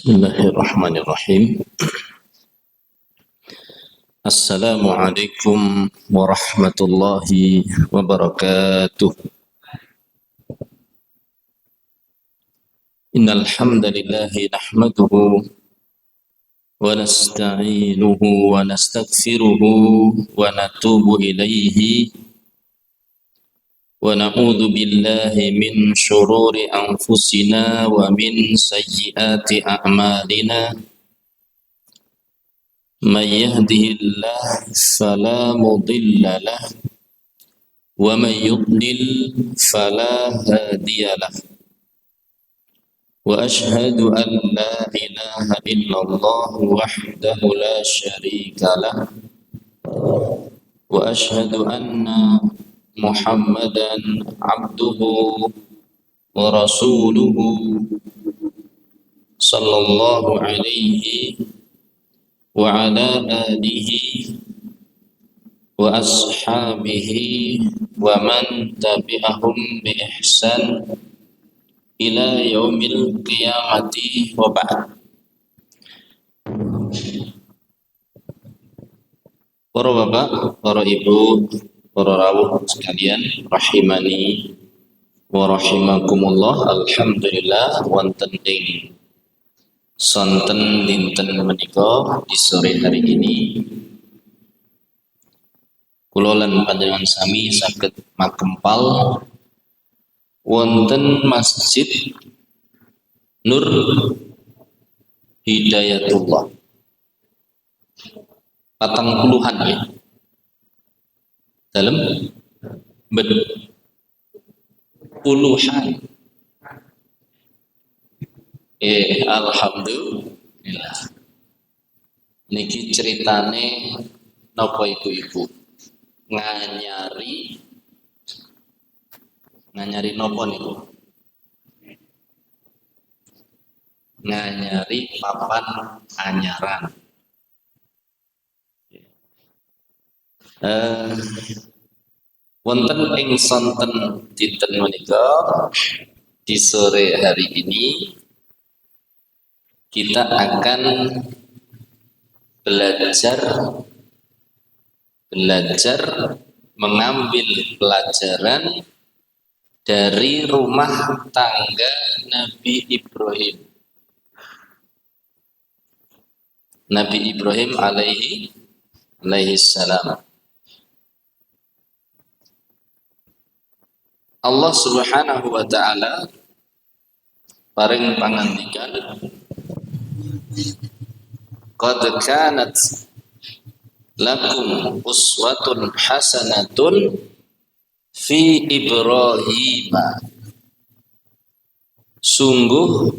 Bismillahirrahmanirrahim. Assalamualaikum warahmatullahi wabarakatuh. Innal hamdalillahi nahmaduhu wa nasta'inuhu wa nastaghfiruhu wa natubu ilaihi wa na'udzu billahi min syururi anfusina wa min sayyiati a'malina. من يهده الله فلا مضل له ومن يضلل فلا هادي له وأشهد أن لا إله إلا الله وحده لا شريك له وأشهد أن محمدا عبده ورسوله صلى الله عليه وعلى آله وأصحابه ومن تبعهم بإحسان إلى يوم القيامة وبعد. Para bapak, para ibu, para rawuh sekalian, rahimani wa rahimakumullah. Alhamdulillah wonten ing sonten dinten menika di sore hari ini kula lan panjenengan sami saged makempal wonten Masjid Nur Hidayatullah 40-an ya dalam puluhan. Alhamdulillah. Niki ceritane napa ibu-ibu? Nganyari napa niku? Nganyari papan anyaran. Wonten ing sonten dinten menika di sore hari ini kita akan belajar mengambil pelajaran dari rumah tangga Nabi Ibrahim. Nabi Ibrahim alaihi salam. Allah Subhanahu wa taala paring pangandikan, qad kanat lakum uswatun hasanatun fi Ibrahim. Sungguh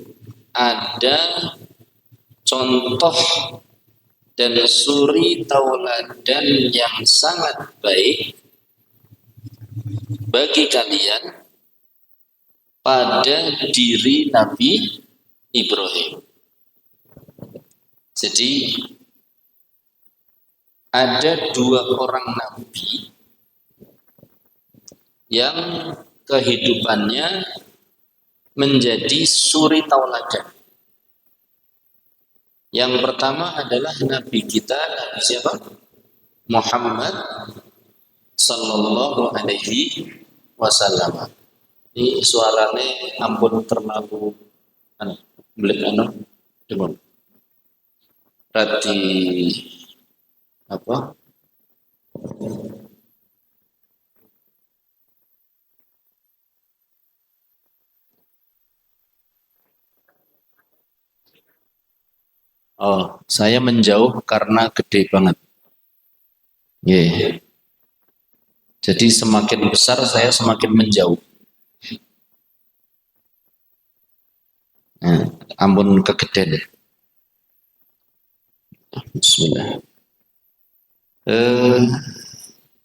ada contoh dan suri tauladan yang sangat baik bagi kalian pada diri Nabi Ibrahim. Jadi ada dua orang nabi yang kehidupannya menjadi suri tauladan. Yang pertama adalah nabi kita, Nabi siapa? Muhammad sallallahu alaihi wasallam. Ini suarane ampun terlalu demam. Berarti apa? Oh, saya menjauh karena gede banget. Yeah. Jadi semakin besar saya semakin menjauh. Nah, ampun kegedean. Bismillah.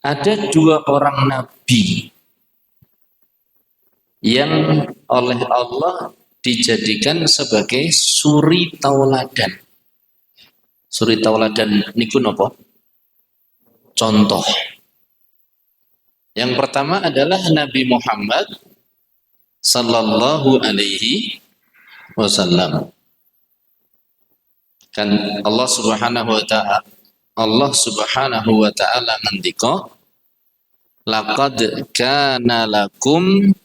Ada dua orang nabi yang oleh Allah dijadikan sebagai suri tauladan. Suri tauladan niku napa? Contoh. Yang pertama adalah Nabi Muhammad sallallahu alaihi wasallam. Kan Allah Subhanahu wa taala ngendika, laqad kana lakum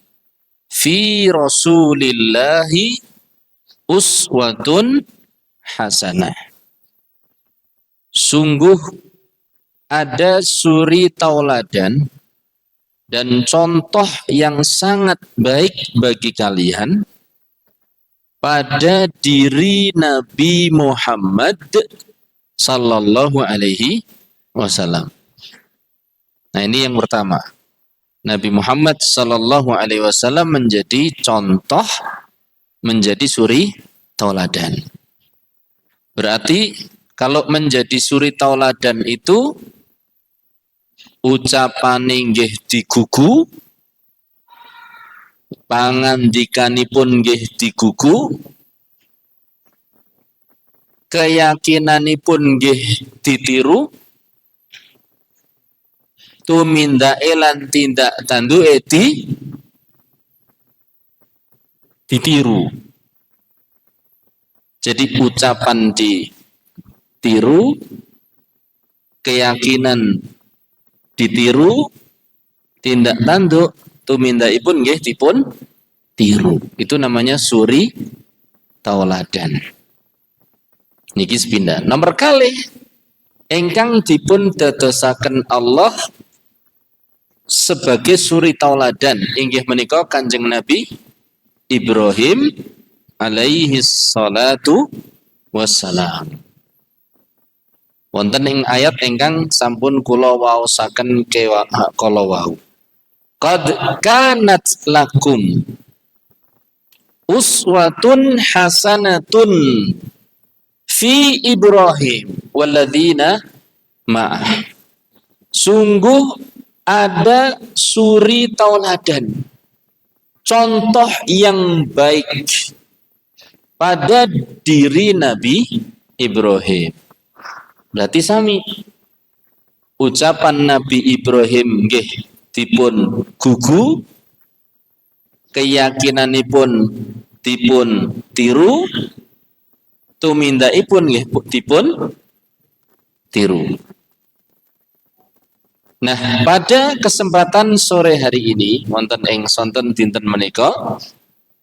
fi Rasulillahi uswatun hasanah. Sungguh ada suri tauladan dan contoh yang sangat baik bagi kalian pada diri Nabi Muhammad sallallahu alaihi wasallam. Nah, ini yang pertama. Nabi Muhammad sallallahu alaihi wasallam menjadi contoh, menjadi suri tauladan. Berarti kalau menjadi suri tauladan itu ucapane nggih digugu, pangandikanipun nggih digugu, keyakinanipun nggih ditiru, tumindake lan tindak tanduke ditiru. Jadi ucapan ditiru, keyakinan ditiru, tindak tanduk tumindakipun nggih dipun tiru. Itu namanya suri tauladan. Niki sepindah. Nomor kali ingkang dipun dadosaken Allah sebagai suri tauladan inggih menika Kanjeng Nabi Ibrahim alaihi salatu wassalam. Wonten ing ayat ingkang sampun kula waosaken kala wau. Qad kanat lakum uswatun hasanatun fi Ibrahim walladzina ma'ah. Sungguh ada suri tauladan, contoh yang baik pada diri Nabi Ibrahim. Berarti sami ucapan Nabi Ibrahim nggih dipun gugu, keyakinanipun dipun tiru, tumindakipun nggih dipun tiru. Nah, pada kesempatan sore hari ini wonten ing sonten dinten menika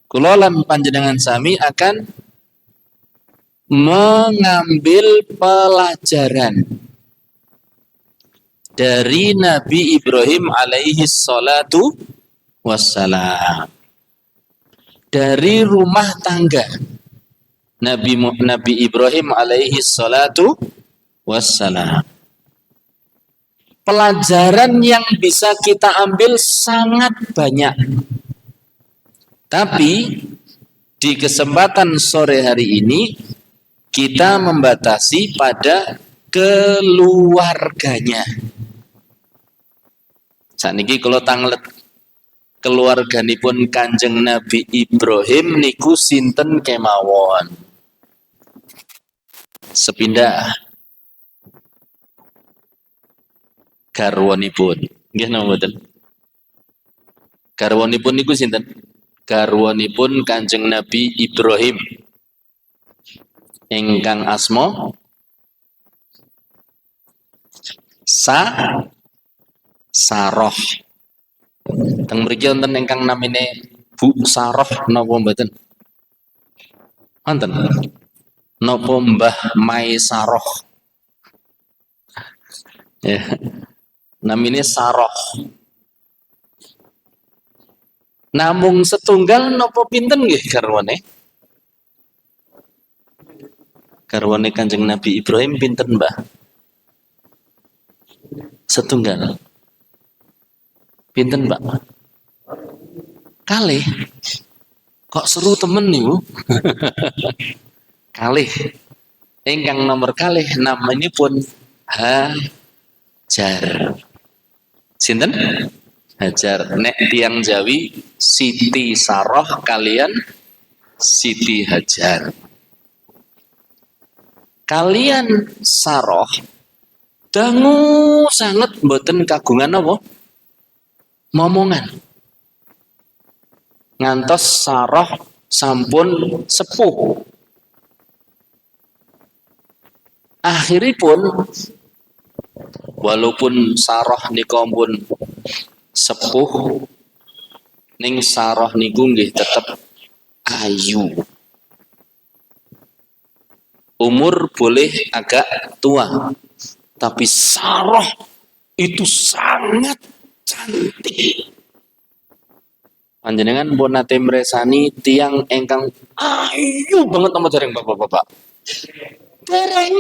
kula lan panjenengan sami akan mengambil pelajaran dari Nabi Ibrahim alaihi salatu wassalam, dari rumah tangga Nabi Ibrahim alaihi salatu wassalam. Pelajaran yang bisa kita ambil sangat banyak. Tapi di kesempatan sore hari ini kita membatasi pada keluarganya. Saniki kalau tanglet keluarganipun Kanjeng Nabi Ibrahim niku sinten kemawon. Sepindah garwanipun. Nggih napa mboten? Garwanipun niku sinten? Garwanipun Kanjeng Nabi Ibrahim ingkang asma Saroh. Teng mriki wonten ingkang namine Bu Saroh napa mboten? Wonten. Napa Mbah Mai Saroh? Ya. Namine Saroh. Namung setunggal napa pinten nggih garwane? Garwane Kanjeng Nabi Ibrahim pinten, Mbah? Setunggal. Pinten, Mbak? Kalih. Kok seru temen niku? Kalih. Ingkang nomor kalih namanipun Hajar. Sinten? Hajar. Nek tiang Jawi Siti Saroh kalian Siti Hajar. Kalian Saroh dangu sangat mboten kagungan apa? Momongan. Ngantos Saroh sampun sepuh. Akhiripun walaupun Sarah nika pun sepuh ning Sarah niku nggih tetep ayu. Umur boleh agak tua, tapi Sarah itu sangat cantik. Panjenengan pun nate mresani tiang engkang ayu banget nama dereng bapak-bapak. Dereng.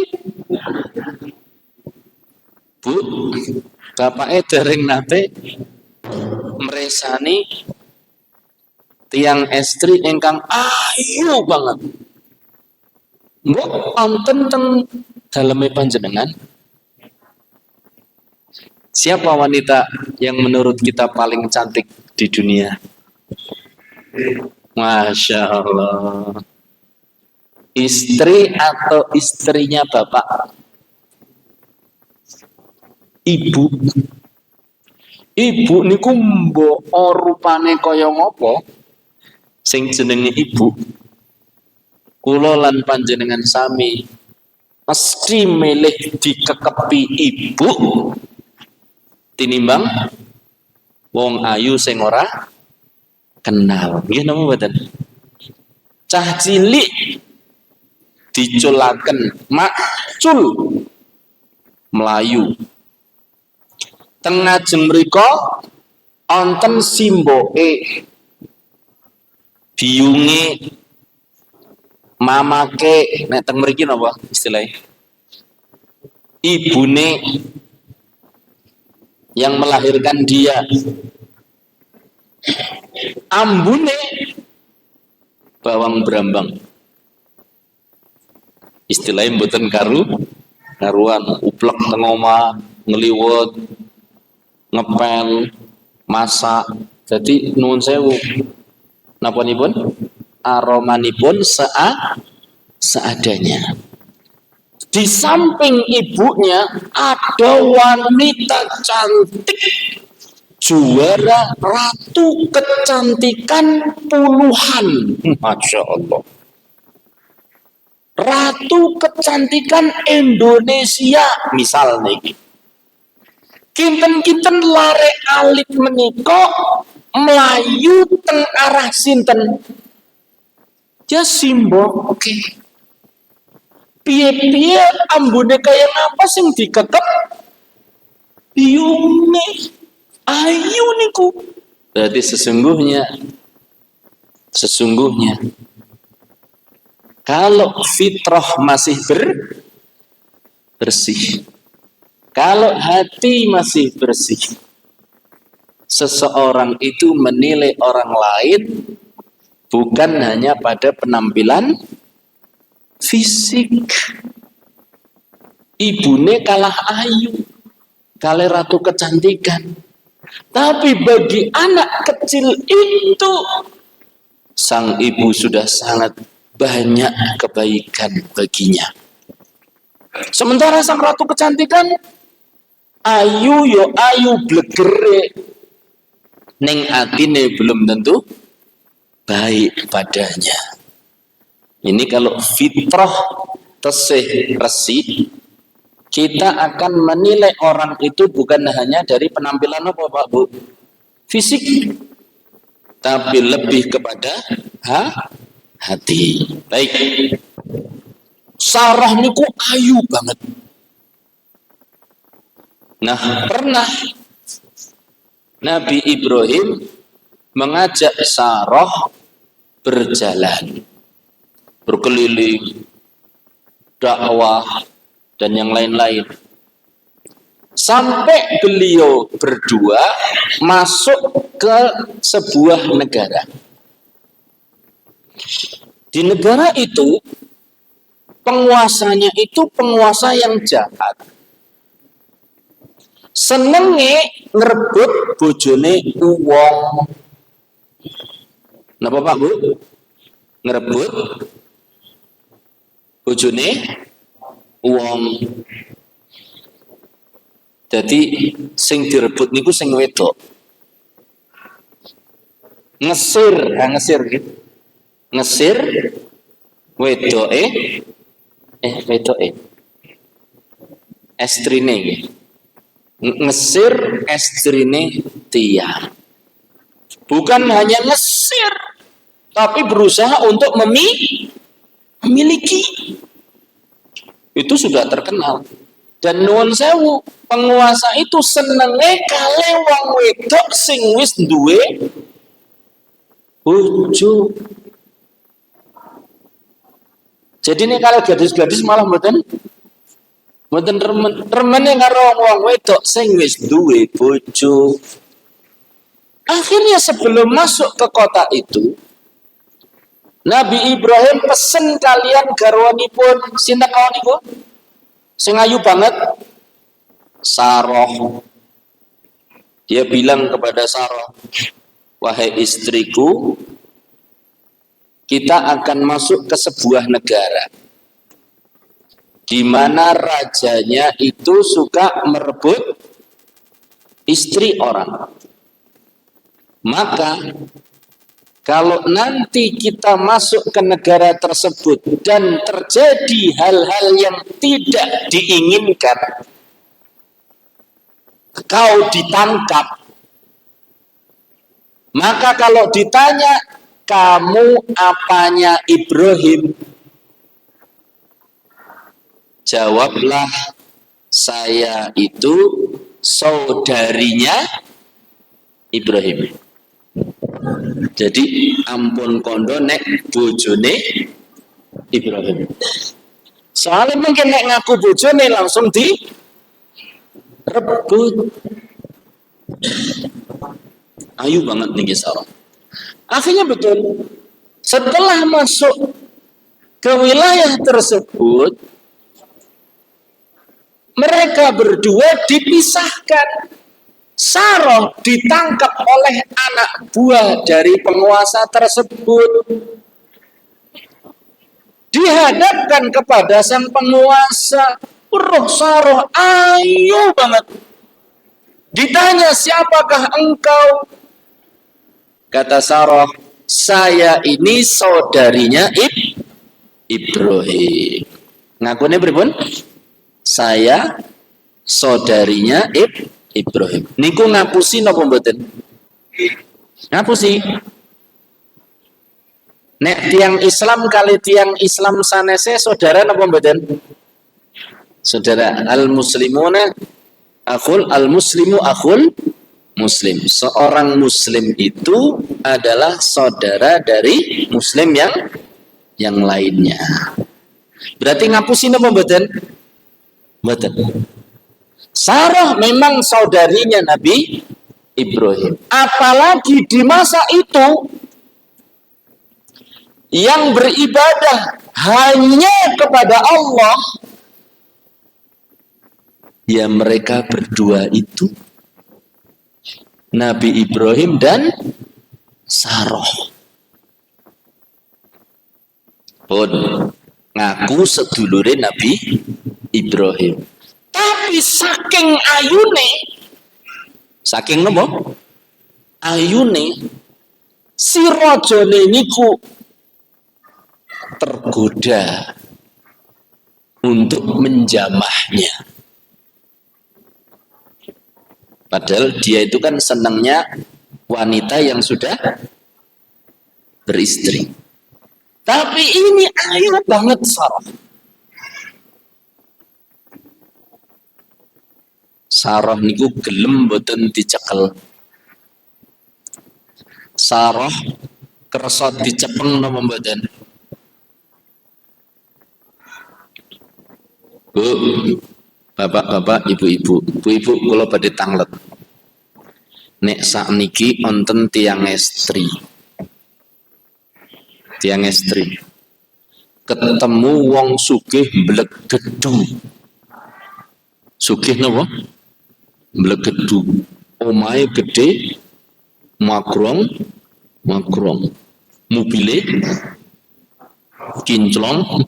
Bu, bapaknya dereng nate mresani tiang estri engkang ayu banget. Mbok wonten teng daleme panjenengan. Siapa wanita yang menurut kita paling cantik di dunia? Masya Allah. Istri atau istrinya bapak? Ibu. Ibu niku mbok rupane kaya ngopo? Sing jenenge ibu. Kula lan panjenengan sami mesti milih dikekepi ibu tinimbang wong ayu sing ora kenal. Nggih napa mboten? Cah cilik diculaken makcul Melayu. Teng ngajeng mriku wonten simboke biyunge mamake nek teng mriki napa istilahnya? Ibune yang melahirkan dia. Ambune bawang brambang. Istilahnya mboten karuan uplek teng omah, ngliwet, ngepel, masak. Jadi nuwun sewu. Napanipun? Aromanipun seadanya. Di samping ibunya ada wanita cantik, juara ratu kecantikan puluhan. Masya Allah. Ratu kecantikan Indonesia misal niki. Kinten-kinten lare alit menika melayu teng arah sinten? Ya simbol. Oke. Piye-piye ambune kaya ngapa sing dikekep? Biyunge ayu niku. Berarti sesungguhnya kalau fitrah masih bersih, kalau hati masih bersih, seseorang itu menilai orang lain bukan hanya pada penampilan fisik. Ibune kalah ayu, kalah ratu kecantikan. Tapi bagi anak kecil itu, sang ibu sudah sangat banyak kebaikan baginya. Sementara sang ratu kecantikan, ayu yo ayu blegere, ning atine belum tentu baik padanya. Ini kalau fitrah tesih resi, kita akan menilai orang itu bukan hanya dari penampilan apa Pak Bu, fisik, tapi lebih kepada hati. Baik. Sarah niku ayu banget. Nah, pernah Nabi Ibrahim mengajak Sarah berjalan, berkeliling, dakwah, dan yang lain-lain. Sampai beliau berdua masuk ke sebuah negara. Di negara itu, penguasanya itu penguasa yang jahat. Senenge ngerebut bojone uwong. Napa Pak Bu? Ngerebut bojone uwong. Jadi sing direbut niku sing wedok. Ngesir gitu. Ngesir wedoke wedoke. estrine nggih. Ngesir estrine tiang. Bukan hanya ngesir, tapi berusaha untuk memiliki. Itu sudah terkenal. Dan nuwun sewu, penguasa itu senenge kale wong wedok sing wis duwe bojo. Jadi ini kalau gadis-gadis malah mboten remen karo wong wedok sing wis duwe bojo. Akhirnya sebelum masuk ke kota itu, Nabi Ibrahim pesen kalian garwanipun sinten niku? Sing ayu banget, Saroh. Dia bilang kepada Saroh, wahai istriku, kita akan masuk ke sebuah negara di mana rajanya itu suka merebut istri orang. Maka kalau nanti kita masuk ke negara tersebut dan terjadi hal-hal yang tidak diinginkan, kau ditangkap. Maka kalau ditanya, kamu apanya Ibrahim? Jawablah, saya itu saudarinya Ibrahim. Jadi ampun kondo nek bojone Ibrahim. Soalnya mungkin nek ngaku bojone langsung direbut. Ayu banget nih Sarah. Akhirnya betul. Setelah masuk ke wilayah tersebut, mereka berdua dipisahkan. Saroh ditangkap oleh anak buah dari penguasa tersebut. Dihadapkan kepada sang penguasa. Saroh ayu banget. Ditanya, siapakah engkau? Kata Saroh, saya ini saudarinya Ibrahim. Ngakune pripun? Saya saudarinya Ibrahim. Niku ngapusi napa mboten? Ngapusi. Nek tiang Islam kali tiang Islam sanese saudara napa mboten? Saudara, al-muslimuna al-muslimu akhul muslim. Seorang muslim itu adalah saudara dari muslim yang lainnya. Berarti ngapusi napa mboten? Mboten. Sarah memang saudarinya Nabi Ibrahim. Apalagi di masa itu yang beribadah hanya kepada Allah, ya mereka berdua itu, Nabi Ibrahim dan Sarah. Pun ngaku sedulure Nabi Ibrahim. Tapi saking ayune, saking nopo? Ayune si rajane niku tergoda untuk menjamahnya. Padahal dia itu kan senangnya wanita yang sudah beristri. Tapi ini ayu banget Sarah. Sarah niku gelem boten dicekel. Sarah kersa dicepeng napa mboten? Bu, bapak-bapak, ibu-ibu kula badhe tanglet. Nek sakniki wonten tiyang estri. Tiyang estri. Ketemu wong sugih mblegedu. Sugih napa? Mblegedu, omahe gede, makrong, mobile kinclong,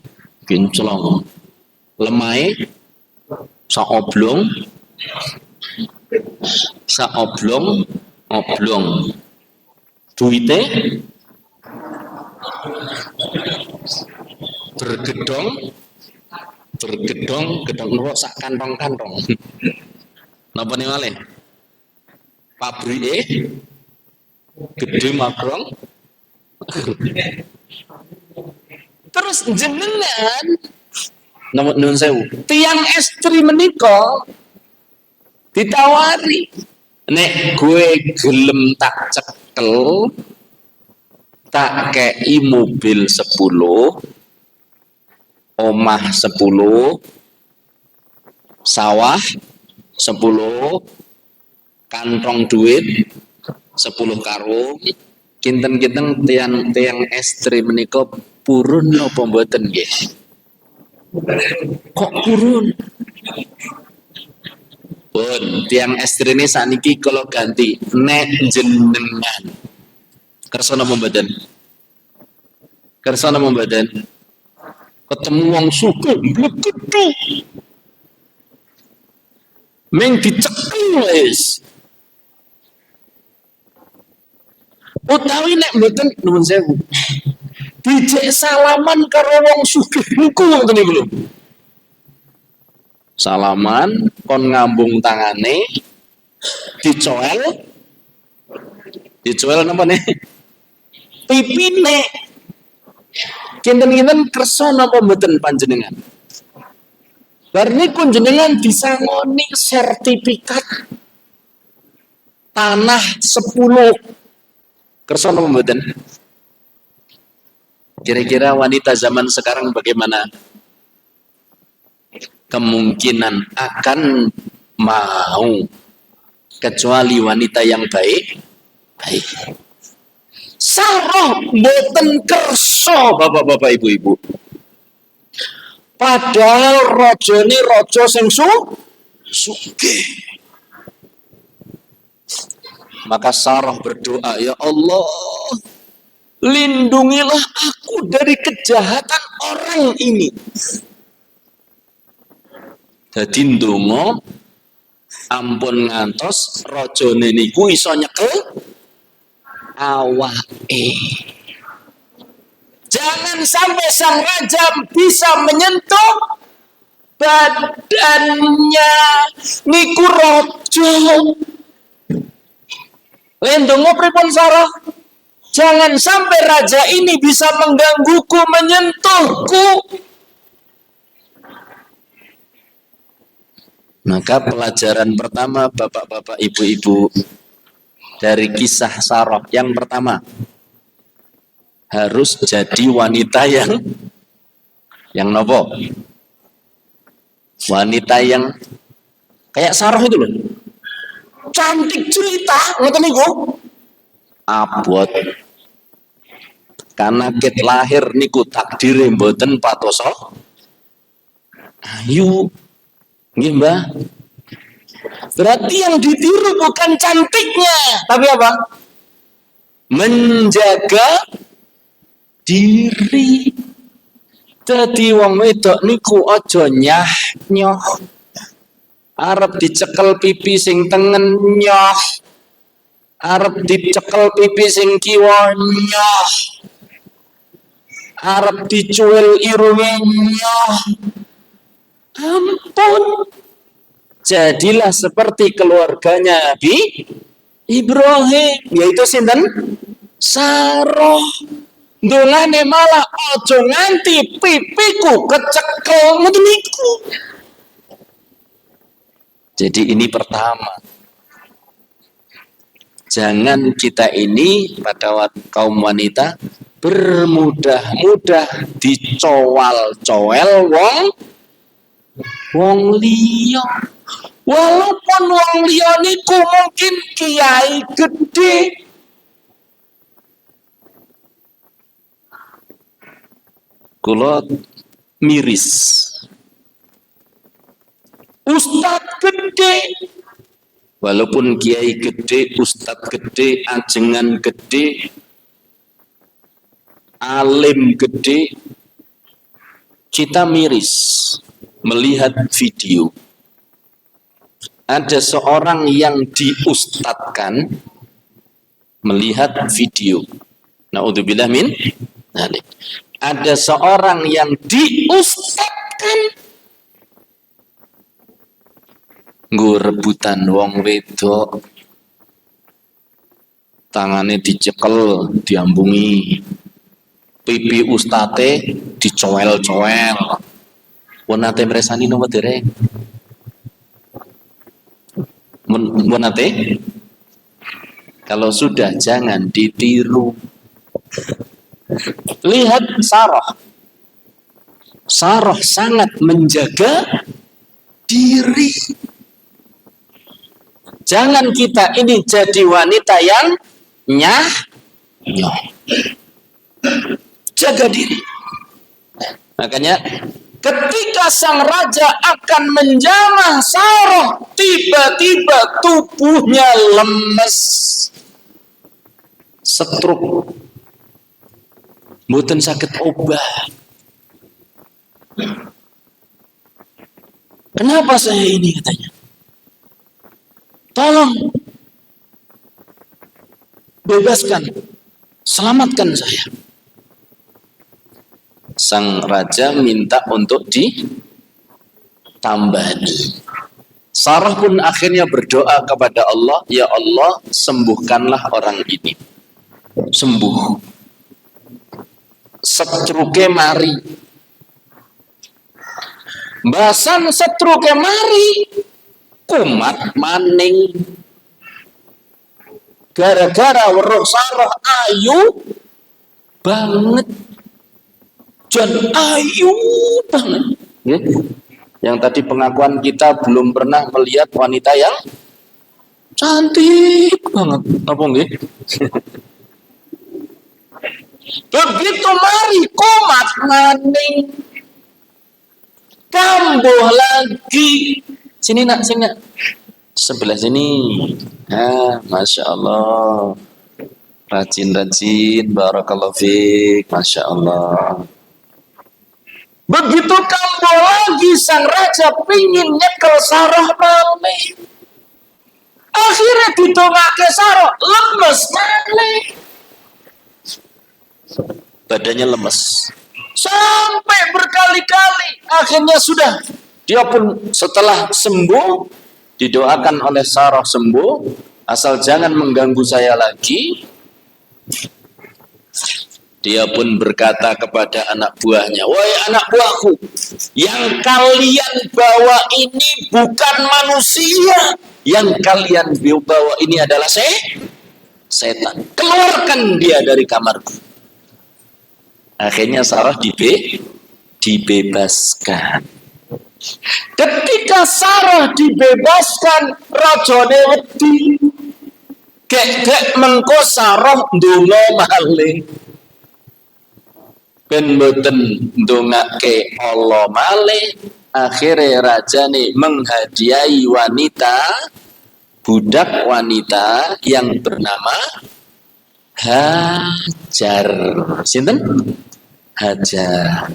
lemahe saoblong, duite bergedong, bergedong gedong nopo sak kantong-kantong. Napa nih malih? Pabrike gede magrong. Terus jenengan nomor nun sewu tiang estri menika ditawari, nek gue gelem tak cekel, tak kei mobil 10, omah 10, sawah 10, kantong duit 10 karung, kinten-kinten tiang estri menika purun napa mboten nggih? Kok purun? Pun tiang estri ini saniki kalau ganti nek jenengan kersa napa mboten? Kersa napa mboten? Ketemu wong sugih blegethu meng dicekel wis. Utawi nek mboten nuwun sewu. Dijek salaman karo wong sugih niku ngoten niku lho. Salaman kon ngambung tangane dicoel napa nih? Pipine. Kinten-kinten kersa napa mboten panjenengan? Bar niku jenengan disangoni sertifikat tanah 10. Kersa napa mboten? Kira-kira wanita zaman sekarang bagaimana? Kemungkinan akan mau, kecuali wanita yang baik. Sarah mboten kersa bapak-bapak ibu-ibu. Padahal rajane raja sing sugih. Maka Sarah berdoa, ya Allah, lindungilah aku dari kejahatan orang ini. Dadi ndonga ampun ngantos rajane niku iso nyekel awake. Jangan sampai sang raja bisa menyentuh badannya niku raja. Lendongo pripun Sarah? Jangan sampai raja ini bisa menggangguku, menyentuhku. Maka pelajaran pertama bapak-bapak ibu-ibu dari kisah Sarah yang pertama, harus jadi wanita yang nopo? Wanita yang kayak Sarah itu loh. Cantik cerita, ngoten niku. Abot. Karena ket lahir niku takdire mboten patoso. Ayu. Nggih, Mbah. Berarti yang ditiru bukan cantiknya, tapi apa? Menjaga diri. Dadi wong wedok niku aja nyah-nyoh. Arep dicekel pipi sing tengen nyoh. Arep dicekel pipi sing kiwa nyoh. Arep dicuil irunge nyoh. Ampun. Jadilah seperti keluarganya Nabi Ibrahim, yaitu sinten? Sarah. Ndongane malah aja nganti pipiku kecekel ngoten niku. Jadi ini pertama. Jangan kita ini pada kaum wanita bermudah-mudah dicowal-cowel wong liya. Walaupun wong liya niku mungkin kiai gede. Kula miris. Ustadz gede. Walaupun kiai gede, ustadz gede, ajengan gede, alim gede, kita miris melihat video. Ada seorang yang diustadkan melihat video. Naudzubillah min dzalik. Ada seorang yang diustadkan nggo rebutan wong wedok, tangane dicekel, diambungi, pipi ustate dicowel-cowel. Pun nate mresani napa dereng? Pun nate? Kalau sudah jangan ditiru. Lihat Sarah. Sarah sangat menjaga diri. Jangan kita ini jadi wanita yang nyah. Jaga diri. Makanya ketika sang raja akan menjamah Sarah, tiba-tiba tubuhnya lemes. Stroke. Mboten sakit obat. Kenapa saya ini katanya? Tolong bebaskan, selamatkan saya. Sang raja minta untuk ditambani. Sarah pun akhirnya berdoa kepada Allah, ya Allah, sembuhkanlah orang ini. Sembuh. Setruke mari. Basan setruke mari. Kumat maning. Gara-gara weruh Sarah ayu banget. Jan ayu banget. Ya. Yang tadi pengakuan kita belum pernah melihat wanita yang cantik banget. Apa nggih? Begitu mari kumat maning. Kambuh lagi. Sini nak, sini nak. Sebelah sini. Ah, Masya Allah. Rajin-rajin. Barakallahu fiik. Masya Allah. Begitu kambuh lagi, sang raja pingin nyekel Sarah malih. Akhirnya ditongake Sarah, lemes malih. Badannya lemes. Sampai berkali-kali. Akhirnya sudah. Dia pun setelah sembuh, didoakan oleh Sarah sembuh, asal jangan mengganggu saya lagi. Dia pun berkata kepada anak buahnya, wahai anak buahku, yang kalian bawa ini bukan manusia, yang kalian bawa ini adalah setan. Keluarkan dia dari kamarku. Akhirnya Sarah dibebaskan. Ketika Sarah dibebaskan, rajane wedi. Gek mengko Sarah ndonga malih. Ben mboten ndongake Allah malih, akhirnya rajane menghadiahi budak wanita yang bernama Hajar. Sinten? Hajar.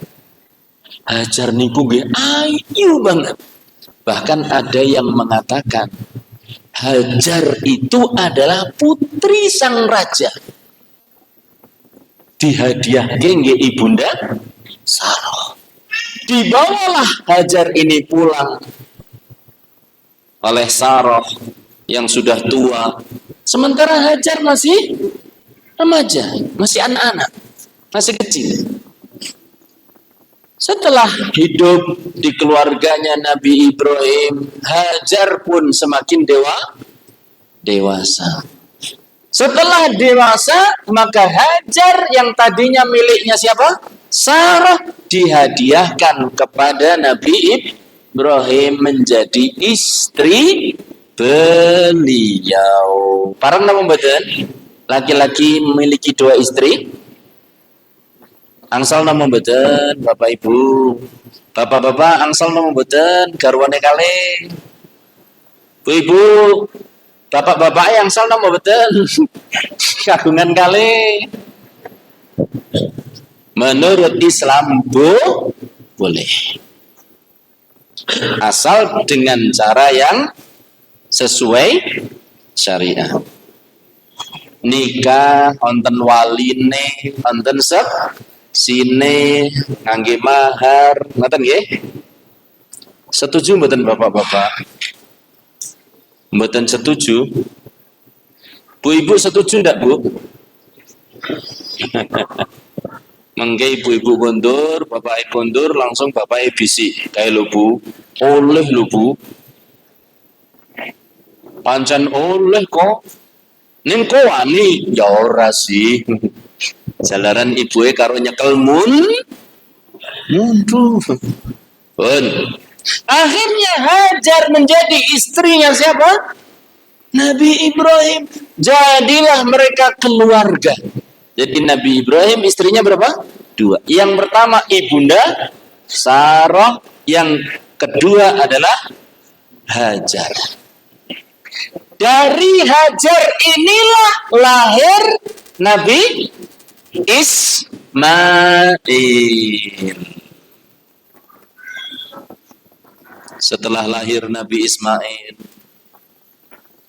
Hajar niku nggih ayu banget. Bahkan ada yang mengatakan Hajar itu adalah putri sang raja. Dihadiahke nggih ibunda Sarah. Dibawalah Hajar ini pulang oleh Sarah yang sudah tua. Sementara Hajar masih remaja, masih anak-anak, masih kecil. Setelah hidup di keluarganya Nabi Ibrahim, Hajar pun semakin dewasa. Setelah dewasa, maka Hajar yang tadinya miliknya siapa? Sarah dihadiahkan kepada Nabi Ibrahim menjadi istri beliau. Parang nama mboten? Laki-laki memiliki 2 istri? Angsal nama mboten, Bapak Ibu. Bapak-bapak angsal nama mboten, garwane kalih. Bu-ibu, bapak-bapak yang angsal nama mboten. Kagungan kalih. Menurut Islam boleh. Asal dengan cara yang sesuai syariat. Nikah wonten waline, wonten sine ngangge mahar, ngoten nggih? Setuju mboten bapak-bapak? Mboten setuju. Bu Ibu setuju ndak Bu? Mengke ibu-ibu kondur, bapak kondur, langsung bapak bisi. Kayak lo Bu, oleh lo Bu. Pancen oleh kok. Ning kok wani ya ora sih. Jalaran ibuke karo nyekel mundur. Pun. Akhirnya Hajar menjadi istrinya siapa? Nabi Ibrahim. Jadilah mereka keluarga. Jadi Nabi Ibrahim istrinya berapa? 2. Yang pertama ibunda Sarah, yang kedua adalah Hajar. Dari Hajar inilah lahir Nabi Ismail. Setelah lahir Nabi Ismail,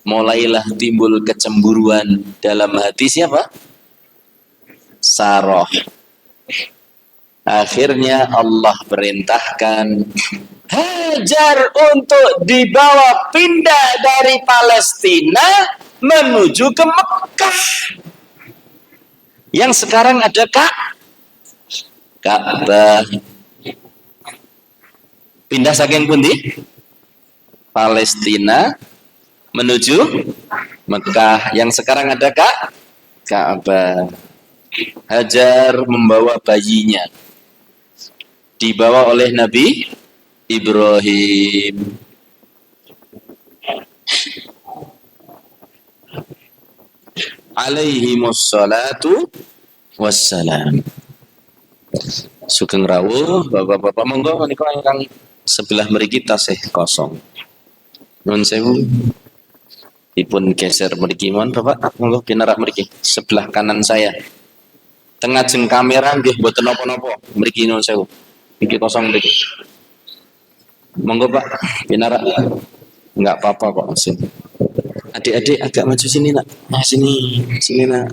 mulailah timbul kecemburuan dalam hati siapa? Sarah. Akhirnya Allah perintahkan Hajar untuk dibawa pindah dari Palestina menuju ke Mekah. Yang sekarang ada Ka'bah. Pindah saking pundi? Palestina menuju Mekah. Yang sekarang ada Ka'bah. Hajar membawa bayinya. Dibawa oleh Nabi Ibrahim. Alaihimus salatu wassalam. Sugeng rawuh bapak-bapak, monggo menika ingkang sebelah mriki tasih kosong. Nuwun sewu. Dipun geser mriki mon Bapak, monggo pinarak mriki sebelah kanan saya. Tengah jeng kamera nggih mboten napa-napa. Mriki nuwun sewu. Iki kosong mriki. Monggo Pak, pinarak. Enggak apa-apa kok mesin. Adik-adik agak maju sini nak. Nah sini nak.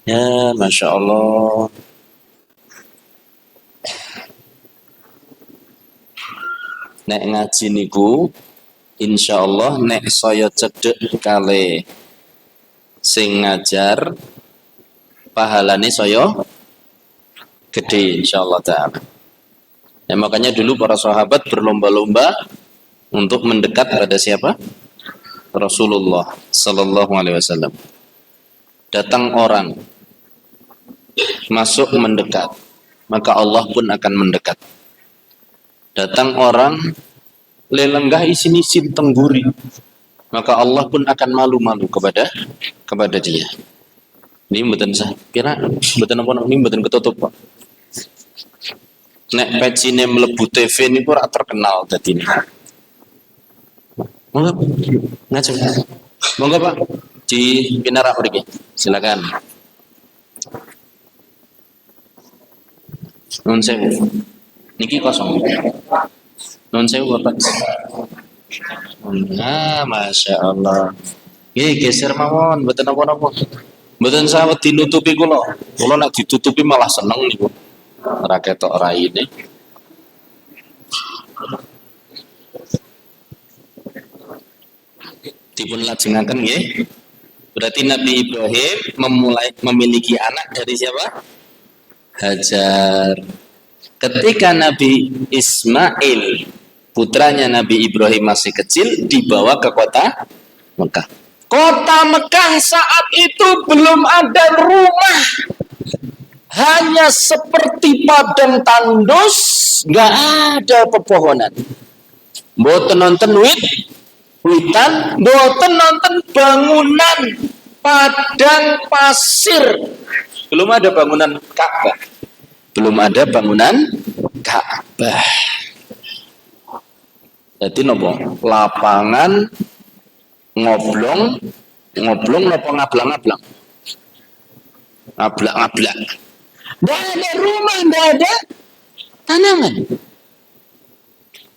Ya, masya Allah. Nek ngaji niku insyaallah nek saya cedhek kali sing ngajar pahalane saya gede insyaallah taala. Ya makanya dulu para sahabat berlomba-lomba untuk mendekat pada siapa? Rasulullah sallallahu alaihi wasallam. Datang orang masuk mendekat, maka Allah pun akan mendekat. Datang orang lelenggah isin-isin tengguri, maka Allah pun akan malu-malu kepada dia. Ini mboten sah, kira mboten apa ini mboten ketutup Pak. Nek pecine mlebu TV niku ora terkenal dadi ini. Monggo ngajeng. Monggo Pak di pinarak mriki. Silakan. Nuwun sewu. Niki kosong. Nuwun sewu Bapak. Nah, masya Allah. Geser mawon, mboten napa-napa. Mboten sawet dinutupi kula. Kula nek ditutupi malah seneng niku. Ora ketok raine. Dipun lajengaken nggih. Berarti Nabi Ibrahim memiliki anak dari siapa? Hajar. Ketika Nabi Ismail, putranya Nabi Ibrahim masih kecil, dibawa ke kota Mekah. Kota Mekah saat itu belum ada rumah, hanya seperti padang tandus, nggak ada pepohonan. Mboten nonton witan, mboten nonton bangunan, padang pasir. Belum ada bangunan Ka'bah. Belum ada bangunan Ka'bah. Jadi nopo lapangan ngoblong nopo ngablang-ngablang. Ngablang-ngablang. Nggak ada rumah, nggak ada tanaman.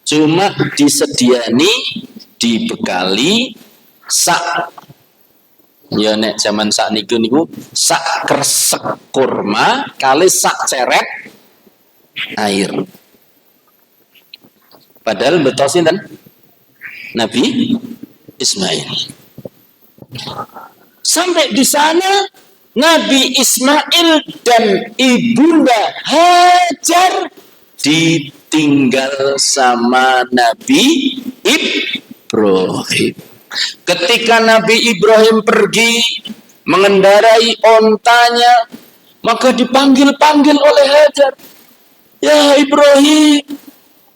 Cuma disediani, dibekali sak. Ya nek zaman sak niku sak kresek kurma kali sak ceret air. Padahal betul sinten? Nabi Ismail. Sampai di sana Nabi Ismail dan ibunda Hajar ditinggal sama Nabi Ibrahim. Ketika Nabi Ibrahim pergi mengendarai ontanya, maka dipanggil-panggil oleh Hajar. Ya Ibrahim,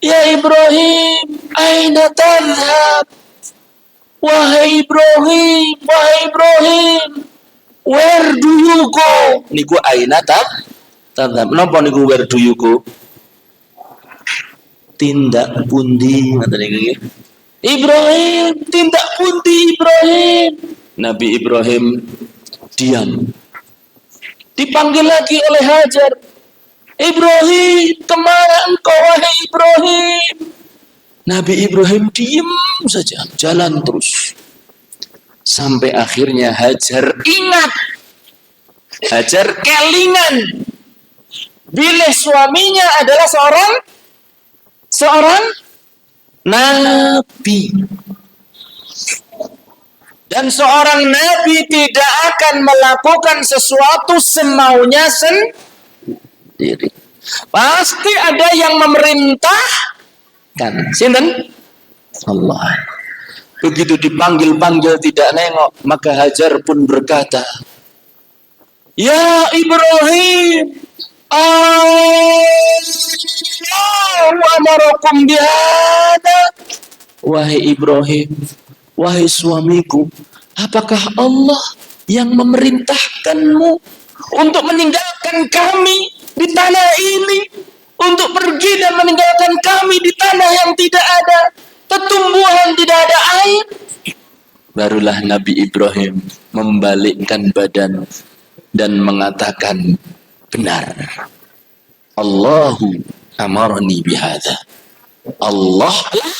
ya Ibrahim, aina tadhhab? Wahai Ibrahim, wahai Ibrahim, where do you go? Niku aina tadhhab. Napa niku where do you go? Tindak pundi ngoten niki. Ibrahim, tindak pundi Ibrahim? Nabi Ibrahim diam. Dipanggil lagi oleh Hajar. Ibrahim, kemana engkau wahai Ibrahim? Nabi Ibrahim diam saja, jalan terus. Sampai akhirnya Hajar ingat. Hajar kelingan. Bila suaminya adalah seorang nabi. Dan seorang nabi tidak akan melakukan sesuatu semaunya sendiri. Pasti ada yang memerintahkan. Sinten? Allah. Begitu dipanggil-panggil tidak nengok, maka Hajar pun berkata, Ya Ibrahim, Allah amarakum bihada. Wahai Ibrahim, wahai suamiku, apakah Allah yang memerintahkanmu untuk meninggalkan kami di tanah ini, untuk pergi dan meninggalkan kami di tanah yang tidak ada pertumbuhan, tidak ada air? Barulah Nabi Ibrahim membalikkan badan dan mengatakan, benar, Allahu amarani bihada. Allah lah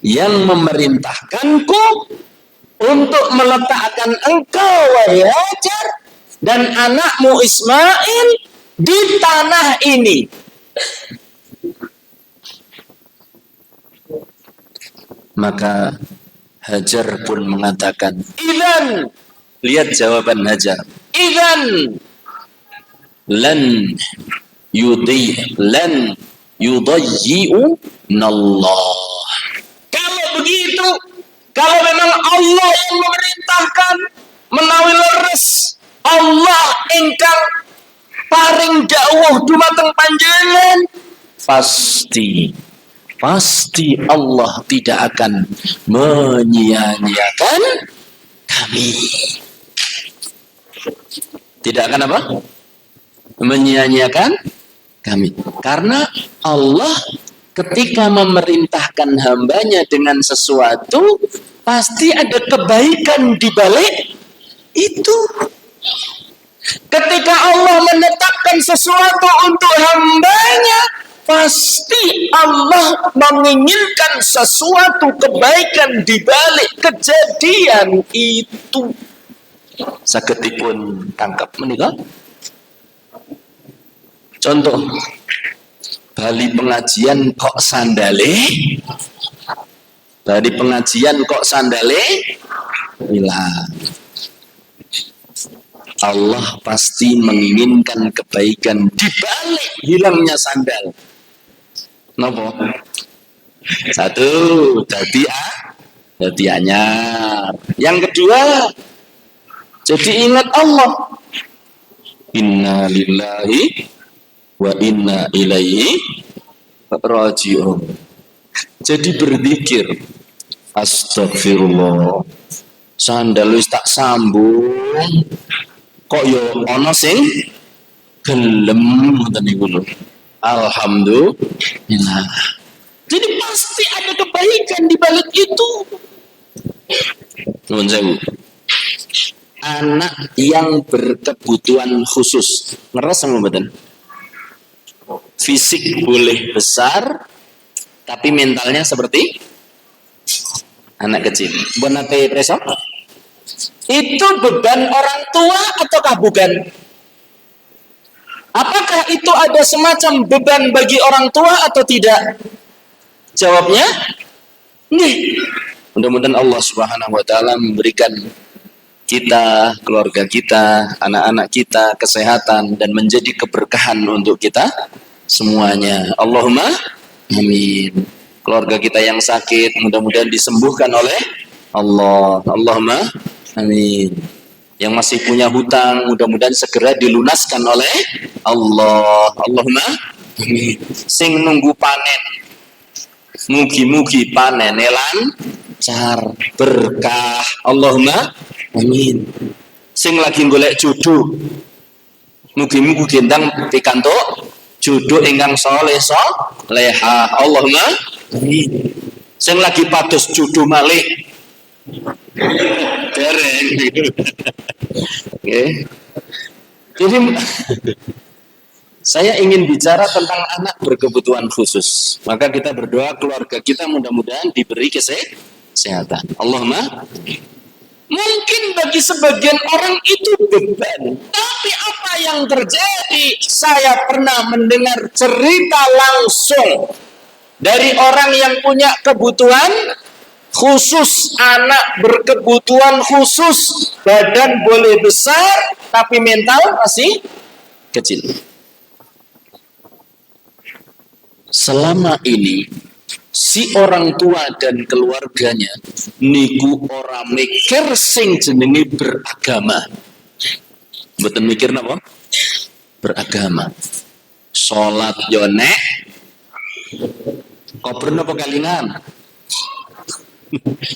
yang memerintahkanku untuk meletakkan engkau wahai Hajar dan anakmu Ismail di tanah ini. Maka Hajar pun mengatakan, idzan, lihat jawaban Hajar, idzan lan yudayyi'u nallah. Kalau begitu, kalau memang Allah yang memerintahkan menawi leres, Allah ingkang paring dawuh dumateng panjenengan, pasti Allah tidak akan menyia-nyiakan kami. Tidak akan apa? Menyia-nyiakan kami. Karena Allah ketika memerintahkan hambanya dengan sesuatu, pasti ada kebaikan di balik itu. Ketika Allah menetapkan sesuatu untuk hambanya, pasti Allah menginginkan sesuatu kebaikan di balik kejadian itu. Sagedipun tangkap menika. Contoh, bali pengajian kok sandale? Bali pengajian kok sandale? Hilang. Allah pasti menginginkan kebaikan di balik hilangnya sandal. Napa? Satu, jadi anyar. Yang kedua, jadi ingat Allah. Inna lillahi wa inna ilaihi raji'un. Jadi berzikir, astagfirullah, sandal wis tak sambung, kok yo ana sing gelem ngoten niku lho. Alhamdulillah. Jadi pasti ada kebaikan di balik itu. Nuwun sewu. Anak yang berkebutuhan khusus, ngeres sama mboten? Fisik boleh besar, tapi mentalnya seperti anak kecil. Mbon nate preso? Itu beban orang tua ataukah bukan? Apakah itu ada semacam beban bagi orang tua atau tidak? Jawabnya, nih. Mudah-mudahan Allah Subhanahu wa taala memberikan kita, keluarga kita, anak-anak kita kesehatan dan menjadi keberkahan untuk kita semuanya. Allahumma amin. Keluarga kita yang sakit mudah-mudahan disembuhkan oleh Allah. Allahumma amin. Yang masih punya hutang mudah-mudahan segera dilunaskan oleh Allah. Allahumma amin. Sing nunggu panen, mugi-mugi panen lancar berkah. Allahumma amin. Sing lagi golek jodoh, mugi-mugi gendang pikantuk jodoh ingkang salehah. Allahumma amin. Sing lagi pados jodoh malih dereng. Oke. Jadi saya ingin bicara tentang anak berkebutuhan khusus. Maka kita berdoa keluarga kita mudah-mudahan diberi kesehatan. Allahumma. Mungkin bagi sebagian orang itu beban. Tapi apa yang terjadi? Saya pernah mendengar cerita langsung dari orang yang punya kebutuhan khusus, anak berkebutuhan khusus, badan boleh besar tapi mental masih kecil. Selama ini si orang tua dan keluarganya niku ora mikir sing jenenge beragama. Mboten mikir napa? Beragama. Salat yo nek kober napa kelingan?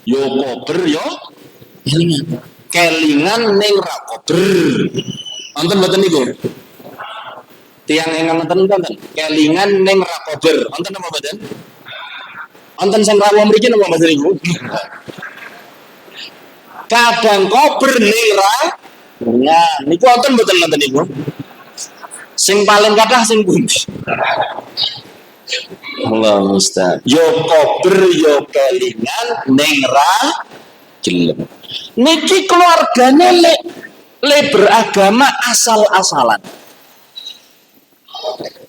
Yo kober yo kelingan. Kelingan ning ra kober. Wonten mboten niku? Tiang ingkang wonten kelingan ning ra kober. Wonten napa mboten? Wonten sing rawuh mriki napa mboten niku? Kadang kober ning ra niku wonten mboten niku? Sing paling kathah sing pundi? Allah Ustaz. Yo kober yo kelingan ning ra gelem. Niki keluargane le beragama asal-asalan.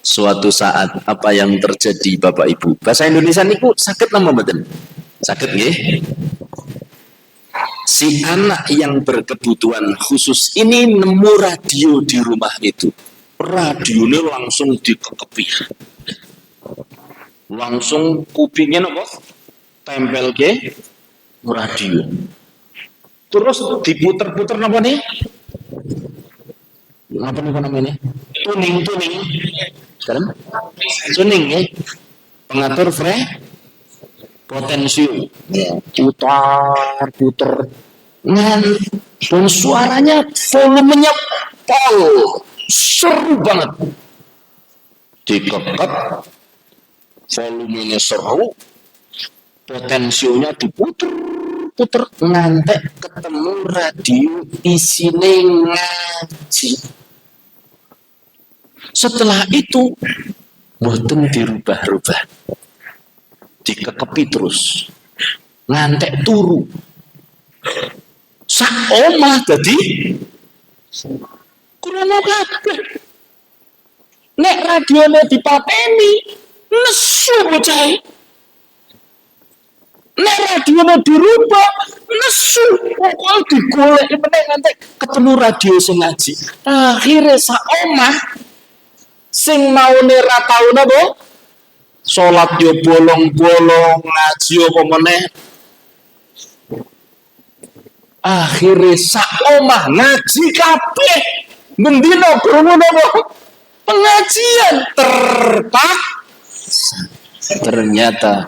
Suatu saat apa yang terjadi Bapak Ibu? Bahasa Indonesia niku sakit nama mboten? Sakit nggih? Si anak yang berkebutuhan khusus ini nemu radio di rumah itu. Radionya langsung dikekepi. Langsung kupingnya apa? Tempel ke radio. Terus diputer-puter apa nih? Apa nih namanya? Tuning. Sekarang? Tuning ya. Pengatur potensium. Ya. Putar. Dan suaranya volumenya pol. Seru banget. Dikekep. Volumenya seru. Potensinya diputer ngantek ketemu radio isine ngaji. Setelah itu mboten dirubah-rubah, dikekepi terus ngantek turu. Sak omah dadi krungu kabeh. Nek radione dipateni nesu bocah. Nek radionya dirubah, nesu, pokoknya digolek meneh nganti ketemu radio sing ngaji. Akhirnya sak omah sing maune ra tau napa? Salat yo bolong-bolong, ngaji apa meneh. Akhirnya sak omah ngaji kabeh. Mendino krungu napa? Pengajian ternyata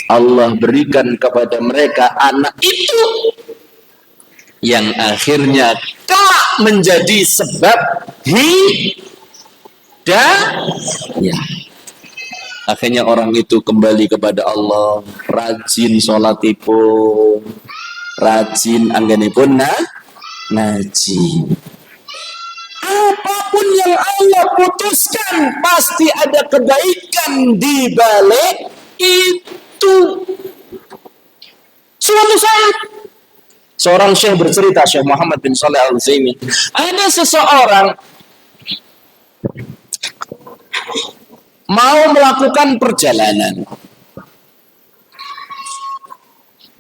Allah berikan kepada mereka anak itu yang akhirnya kelak menjadi sebab ya. Akhirnya orang itu kembali kepada Allah, rajin sholatipun, rajin anggenipun ngaji. Apapun yang Allah putuskan pasti ada kebaikan di balik itu. Suatu saat seorang syekh bercerita, Syekh Muhammad bin Shalih Al-Utsaimin, ada seseorang mau melakukan perjalanan.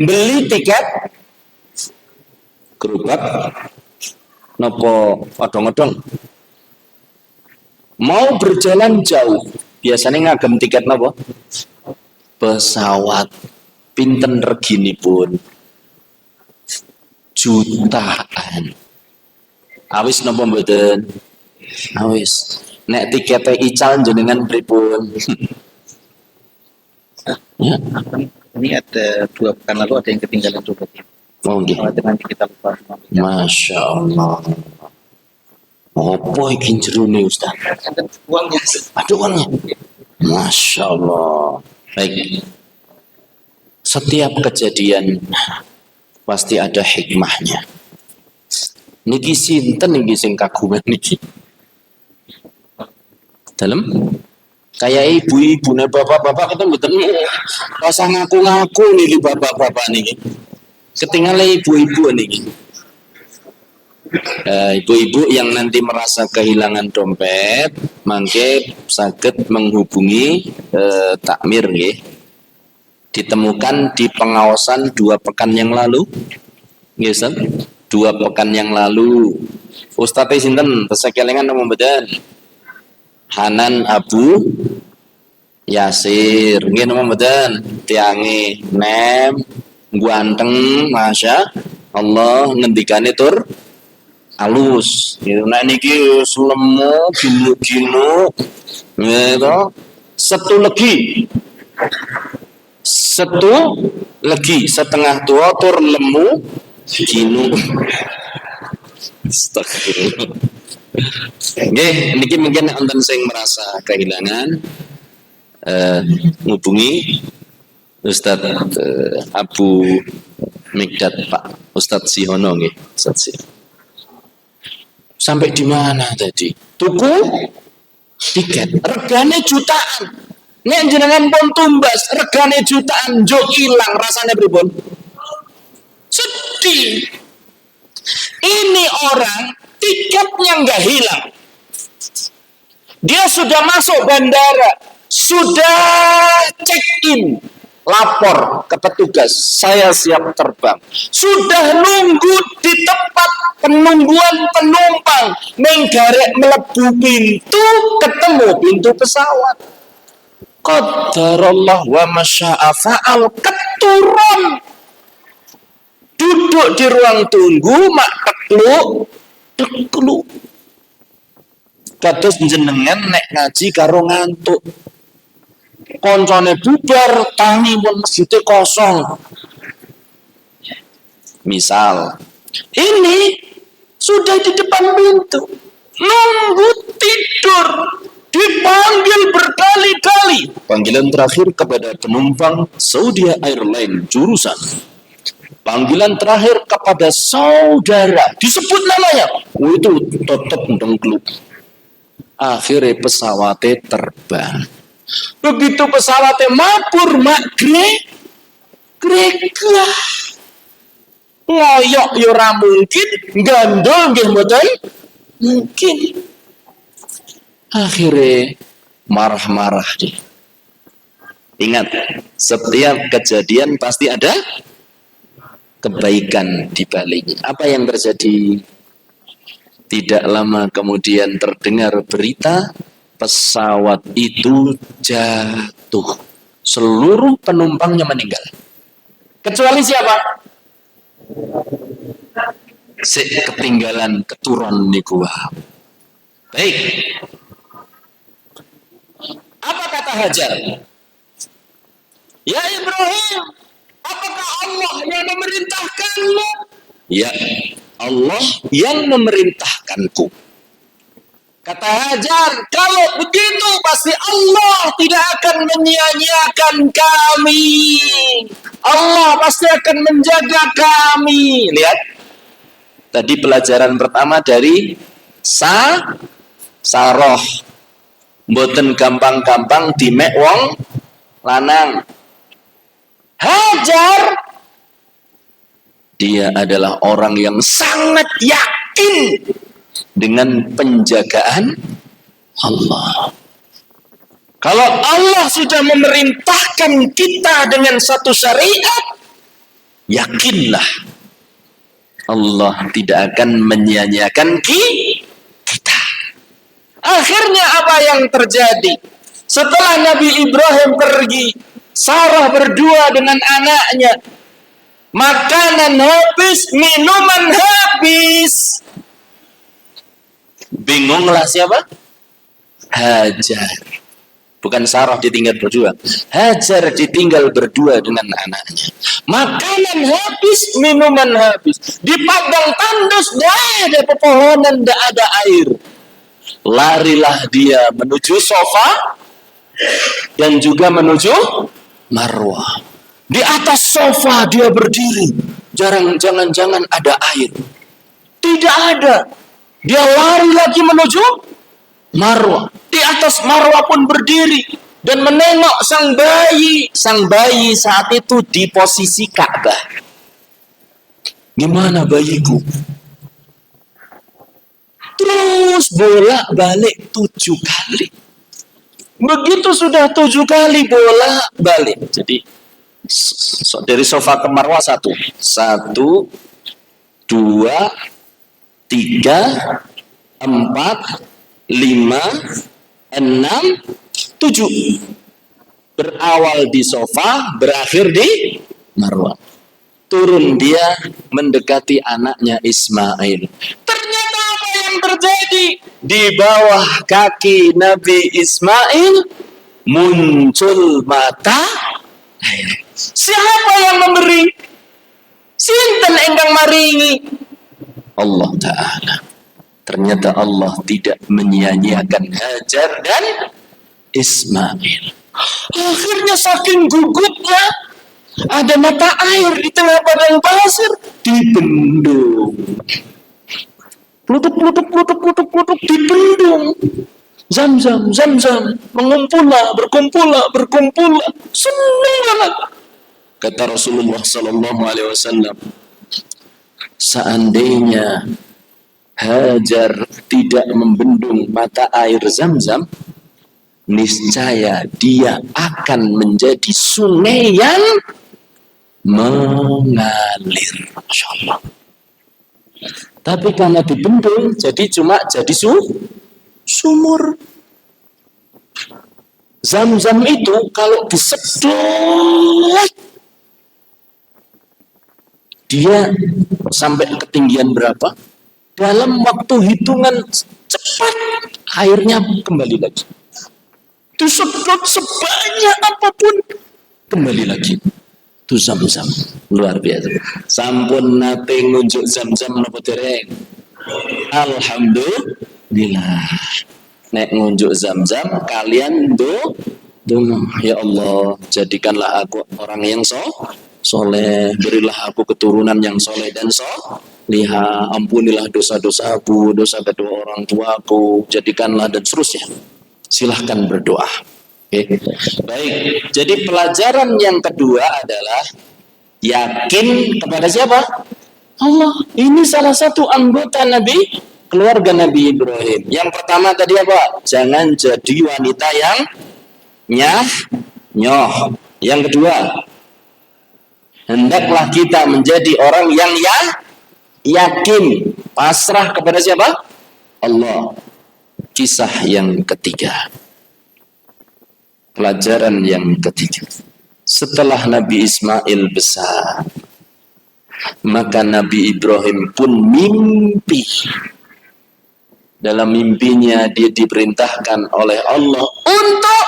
beli tiket gerobak nopo odong-odong mau berjalan jauh biasanya ngagem tiket nopo pesawat pinten reginipun jutaan awis nopo mboten awis nek tiketnya ical jenengan pripun ya. Ini ada 2 pekan lalu ada yang ketinggalan dompetnya. Oh gitu. Nanti kita lupa. Masya Allah. Apa iki jerone Ustaz? Ada uangnya. Ada uangnya. Masya Allah. Baik. Setiap kejadian pasti ada hikmahnya. Niki sinten niki sing kagungan niki? Dalam kayak ibu-ibu nih bapak-bapak kita mboten rasa ngaku-ngaku niki bapak-bapak niki. Ketinggalan ibu-ibu niki. Ibu-ibu yang nanti merasa kehilangan dompet, mangke saged menghubungi takmir nggih. Ditemukan di pengawasan 2 pekan yang lalu. Nggih, Ustaz. 2 pekan yang lalu. Ustaz sinten? Tesekelingan nama mboten? Hanan Abu Yasir. Nggih nama mboten? Tiange nem ganteng, masya Allah ngendikane tur alus. Gitu. Nah niki lemu ginu-ginu gitu. Setu legi setengah tua tur lemu ginu. Astagfirullah. Nggih, niki mungkin wonten sing merasa kehilangan ngubungi Ustadz Abu Mikdad Pak Ustadz Sihono nggih, Ustadz Sihono. Sampai di mana tadi? Tuku tiket, regane jutaan. Nek jenengan pun tumbas, regane jutaan, jo ilang rasanya pripun? Sedih. Ini orang tiketnya nggak hilang. Dia sudah masuk bandara, sudah check in, lapor ke petugas, saya siap terbang. Sudah nunggu di tempat penungguan penumpang, menggarek melebu pintu, ketemu pintu pesawat. Qadarullah wa masya'a fa'al, keturun. Duduk di ruang tunggu, mak tekluk. Kados jenengan nek ngaji karo ngantuk. Koncone bubar, tangi pun masjidnya kosong. Misal, ini sudah di depan pintu, nunggu tidur, dipanggil berkali-kali. Panggilan terakhir kepada penumpang Saudi Airlines jurusan. Panggilan terakhir kepada saudara, disebut namanya. Oh itu tetap dengkluk. Akhirnya pesawatnya terbang. Begitu pesawatnya mabur mak grek ngoyok yo ora mungkin, gandol nggih mboten mungkin. Akhirnya marah-marah deh. Ingat, setiap kejadian pasti ada kebaikan di baliknya. Apa yang terjadi? Tidak lama kemudian terdengar berita pesawat itu jatuh. Seluruh penumpangnya meninggal. Kecuali siapa? Ketinggalan keturun niku. Baik. Apa kata Hajar? Ya Ibrahim, apakah Allah yang memerintahkanmu? Ya, Allah yang memerintahkanku. Kata Hajar, kalau begitu pasti Allah tidak akan menyia-nyiakan kami. Allah pasti akan menjaga kami. Lihat, tadi pelajaran pertama dari saroh. Mboten gampang-gampang dimek wong lanang. Hajar, dia adalah orang yang sangat yakin dengan penjagaan Allah. Kalau Allah sudah memerintahkan kita dengan satu syariat, yakinlah Allah tidak akan menyia-nyiakan kita. Akhirnya apa yang terjadi? Setelah Nabi Ibrahim pergi, Sarah berdua dengan anaknya. Makanan habis, minuman habis. Bingunglah siapa? Hajar. Bukan Sarah ditinggal berdua. Hajar ditinggal berdua dengan anaknya. Makanan habis, minuman habis. Di padang tandus, tidak ada pepohonan, tidak ada air. Larilah dia menuju Sofa dan juga menuju Marwah. Di atas sofa dia berdiri. Jangan-jangan ada air. Tidak ada. Dia lari lagi menuju Marwah. Di atas Marwah pun berdiri dan menengok sang bayi. Sang bayi saat itu di posisi Ka'bah. Gimana bayiku? Terus bolak-balik 7 kali. Begitu sudah 7 kali bolak-balik. Jadi dari Sofa ke Marwah 1, 2, 3, 4, 5, 6, 7. Berawal di Sofa, berakhir di Marwah. Turun dia mendekati anaknya Ismail. Ternyata apa yang terjadi? Di bawah kaki Nabi Ismail muncul mata air. Siapa yang memberi? Sinten ingkang maringi? Allah Ta'ala. Ternyata Allah tidak menyia-nyiakan Hajar dan Ismail. Akhirnya saking gugupnya, ada mata air di tengah padang pasir, dibendung. Plutuk, dibendung. Zam-zam, berkumpullah. Senang banget. Kata Rasulullah Sallallahu Alaihi Wasallam, seandainya Hajar tidak membendung mata air Zam-zam, niscaya dia akan menjadi sungai yang mengalir. Masya Allah. Tapi karena dibendung, jadi cuma jadi sumur. Zam-zam itu kalau disedot, dia sampai ketinggian berapa? Dalam waktu hitungan cepat, airnya kembali lagi. Disedot sebanyak apapun, kembali lagi. Itu Zam-zam. Luar biasa. Sampun nate ngunjuk Zam-zam napa dereng? Alhamdulillah. Nek ngunjuk Zam-zam kalian ya Allah, jadikanlah aku orang yang soleh, berilah aku keturunan yang soleh dan solihah, ampunilah dosa-dosaku, dosa kedua orang tuaku, jadikanlah, dan seterusnya. Silahkan berdoa. Oke. Baik, jadi pelajaran yang kedua adalah yakin kepada siapa? Allah. Ini salah satu anggota keluarga Nabi Ibrahim. Yang pertama tadi apa? Jangan jadi wanita yang nyoh. Yang kedua, hendaklah kita menjadi orang yang yakin, pasrah kepada siapa? Allah. Kisah yang ketiga, pelajaran yang ketiga, setelah Nabi Ismail besar, maka Nabi Ibrahim pun mimpi. Dalam mimpinya dia diperintahkan oleh Allah untuk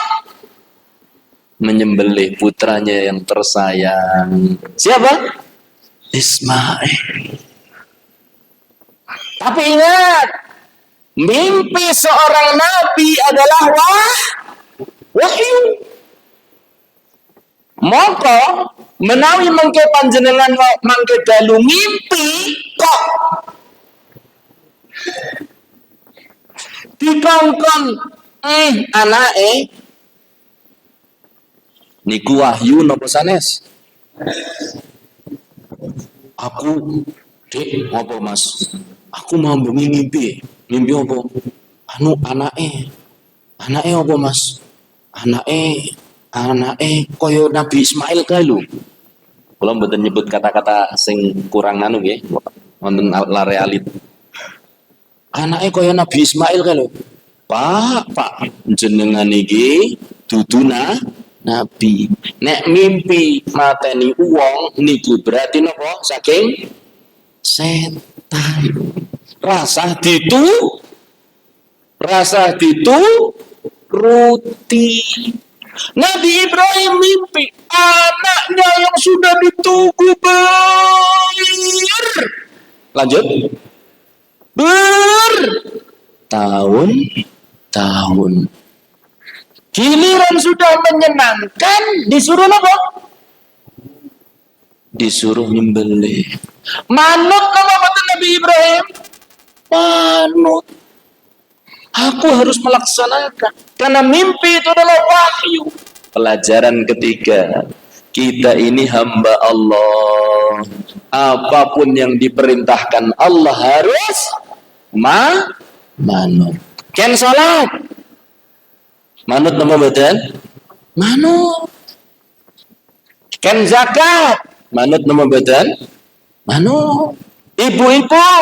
menyembelih putranya yang tersayang. Siapa? Ismail. Tapi ingat, mimpi seorang nabi adalah wahyu. Maka menawi mangke panjenengan mangke dalu mimpi kok dikongkon anake niku wahyu napa sanes? Aku, Dek, apa Mas? Aku mau mimpi. Mimpi apa? Anake apa Mas? Anake koyo Nabi Ismail kae lho. Kalau mboten nyebut kata-kata sing kurang anu nggih, wonten lare alit. Anake kaya Nabi Ismail kan lho. Pak, jenengan iki dudu nabi. Nek mimpi mateni wong niku berarti napa? Saking setan. Rasa dituruti. Nabi Ibrahim mimpi anaknya yang sudah ditunggu lanjut bertahun-tahun. Giliran sudah menyenangkan, disuruh apa? Disuruh nyembelih. Manut nama Nabi Ibrahim. Manut. Aku harus melaksanakan. Karena mimpi itu adalah wahyu. Pelajaran ketiga. Kita ini hamba Allah. Apapun yang diperintahkan Allah harus manut. Ken salat. Manut nama badan? Manut. Ken zakat. Manut nama badan? Manut. Ibu-ibu.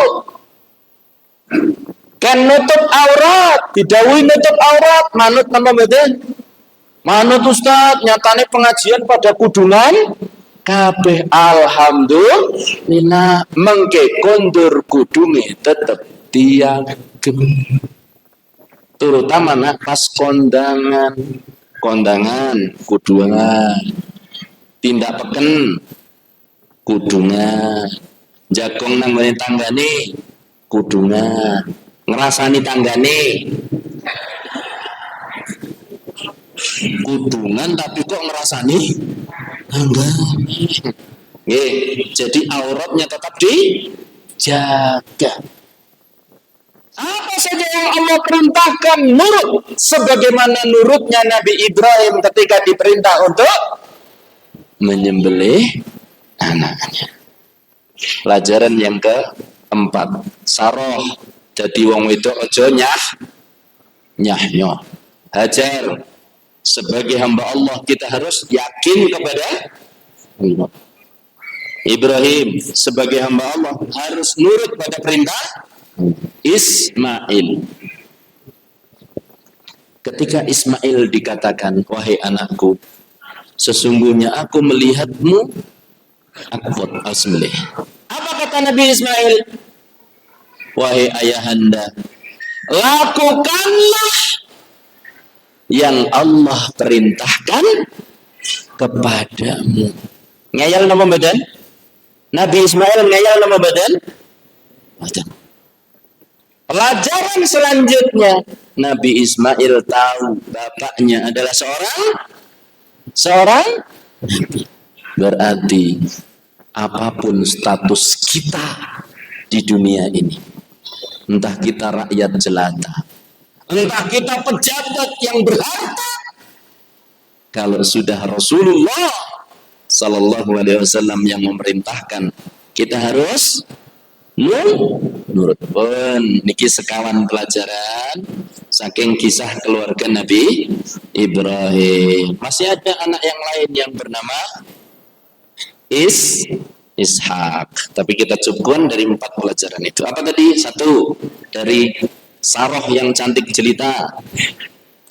Ken nutup aurat. Didhawuhi nutup aurat. Manut nama badan? Manut Ustaz. Nyatane pengajian pada kudungan. Kabeh alhamdulillah. Mengke kondur kudunge tetep diagem. Terutama nak pas kondangan kudungan, tindak peken kudungan, jagong nanggone tanggane kudungan, ngerasani tanggane kudungan tapi kok ngerasani tanggane. Jadi auratnya tetap dijaga. Apa saja yang Allah perintahkan nurut, sebagaimana nurutnya Nabi Ibrahim ketika diperintah untuk menyembelih anaknya. Pelajaran yang keempat, saroh jadi wong wedok aja nyah. Hajar sebagai hamba Allah kita harus yakin kepada Allah. Ibrahim sebagai hamba Allah harus nurut pada perintah Ismail. Ketika Ismail dikatakan, wahai anakku, sesungguhnya aku melihatmu akut asmilih. Apa kata Nabi Ismail? Wahai ayahanda, lakukanlah yang Allah perintahkan kepadamu. Ngayal nama badan? Nabi Ismail ngayal nama badan? Pelajaran selanjutnya, Nabi Ismail tahu bapaknya adalah seorang nabi. Berarti apapun status kita di dunia ini, entah kita rakyat jelata, entah kita pejabat yang berharta, kalau sudah Rasulullah Sallallahu Alaihi Wasallam yang memerintahkan, kita harus nurut. Niki sekawan pelajaran saking kisah keluarga Nabi Ibrahim. Masih ada anak yang lain yang bernama Ishak. Tapi kita cukupkan dari 4 pelajaran itu. Apa tadi? 1, dari Saroh yang cantik jelita.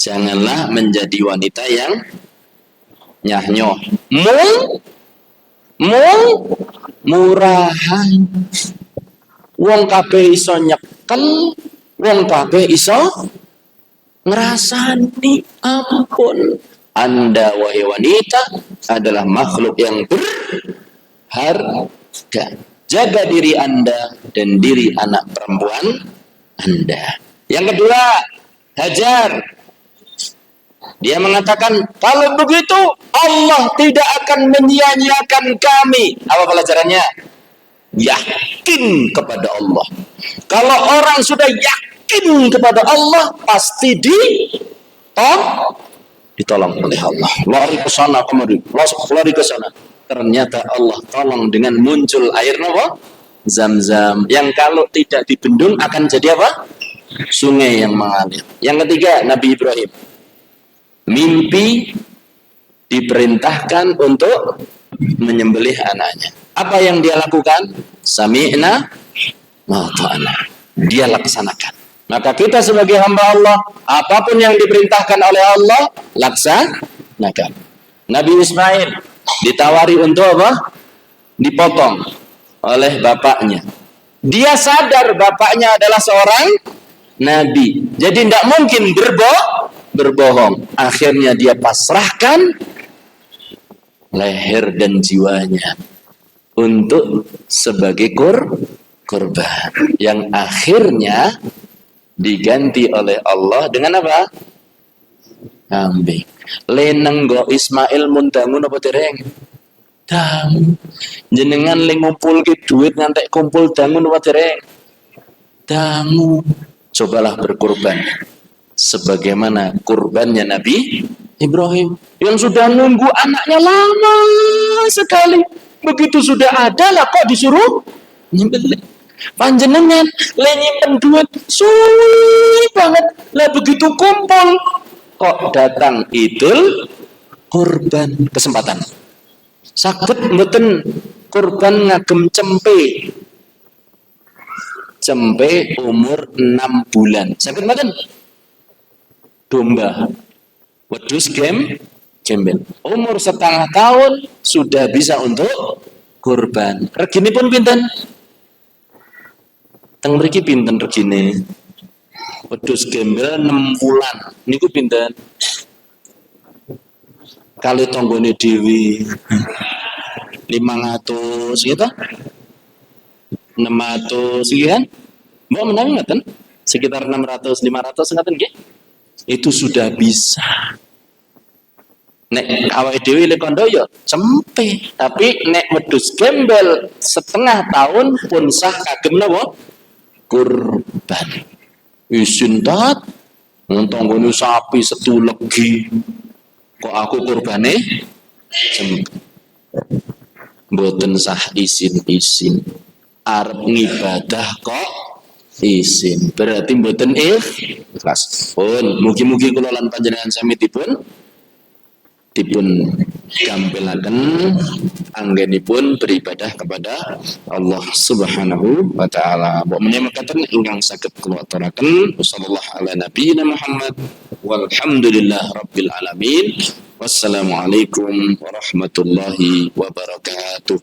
Janganlah menjadi wanita yang nyah-nyoh. Murahan. Wong kabeh iso nyekel, wong kabeh iso ngrasani. Ampun, Anda wahai wanita adalah makhluk yang berharga. Jaga diri Anda dan diri anak perempuan Anda. Yang kedua, Hajar. Dia mengatakan, kalau begitu Allah tidak akan menyia-nyiakan kami. Apa pelajarannya? Yakin kepada Allah. Kalau orang sudah yakin kepada Allah, pasti ditolong oleh Allah. Lari ke sana kemari, lari ke sana. Ternyata Allah tolong dengan muncul air apa? Zam-zam. Yang kalau tidak dibendung akan jadi apa? Sungai yang mengalir. Yang ketiga, Nabi Ibrahim. Mimpi diperintahkan untuk menyembelih anaknya. Apa yang dia lakukan? Sami'na wa ta'ana. Dia laksanakan. Maka kita sebagai hamba Allah, apapun yang diperintahkan oleh Allah, laksanakan. Nabi Ismail ditawari untuk apa? Dipotong oleh bapaknya. Dia sadar bapaknya adalah seorang nabi. Jadi tidak mungkin berbohong. Akhirnya dia pasrahkan leher dan jiwanya untuk sebagai kurban. Yang akhirnya diganti oleh Allah dengan apa? Kambing. Lenenggo Ismail mundangun apa dereng? Dangu. Jenengan le ngumpulke duit ngantek kumpul dangun apa dereng? Dangu. Cobalah berkurban sebagaimana kurbannya Nabi Ibrahim yang sudah nunggu anaknya lama sekali. Begitu sudah ada lah kok disuruh nyembelih. Panjenengan le nyimpen duit suwi banget. Lah begitu kumpul kok datang Idul Kurban, kesempatan. Saged mboten kurban ngagem cempe. Cempe umur 6 bulan. Saged mboten? Domba. Wedhus gembel. Umur setengah tahun sudah bisa untuk kurban. Reginipun pinten? Teng mriki pinten regine? Wedhus gembel 6 bulan. Niku pinten? Kali tanggane dhewe 500 gitu. 600 iki kan? Mbok menawi ngoten? Sekitar 600 500 ngoten nggih? Itu sudah bisa. Nek awake dhewe le kondo ya cempe, tapi nek wedhus gembel setengah tahun pun sah kagem napa? Kurban. Isin tat ngontonggone sapi setu legi. Kok aku kurbane cempe. Mboten sah isin-isin. Arep ngibadah kok isin. Berarti mboten ikhlas. Pun mugi-mugi kula lan panjenengan sami dipun gampelaken anggenipun beribadah kepada Allah Subhanahu wa taala. Mbok menyemekaken ingkang saged kula aturaken sallallahu ala nabiyina Muhammad walhamdulillah rabbil alamin. Wassalamualaikum warahmatullahi wabarakatuh.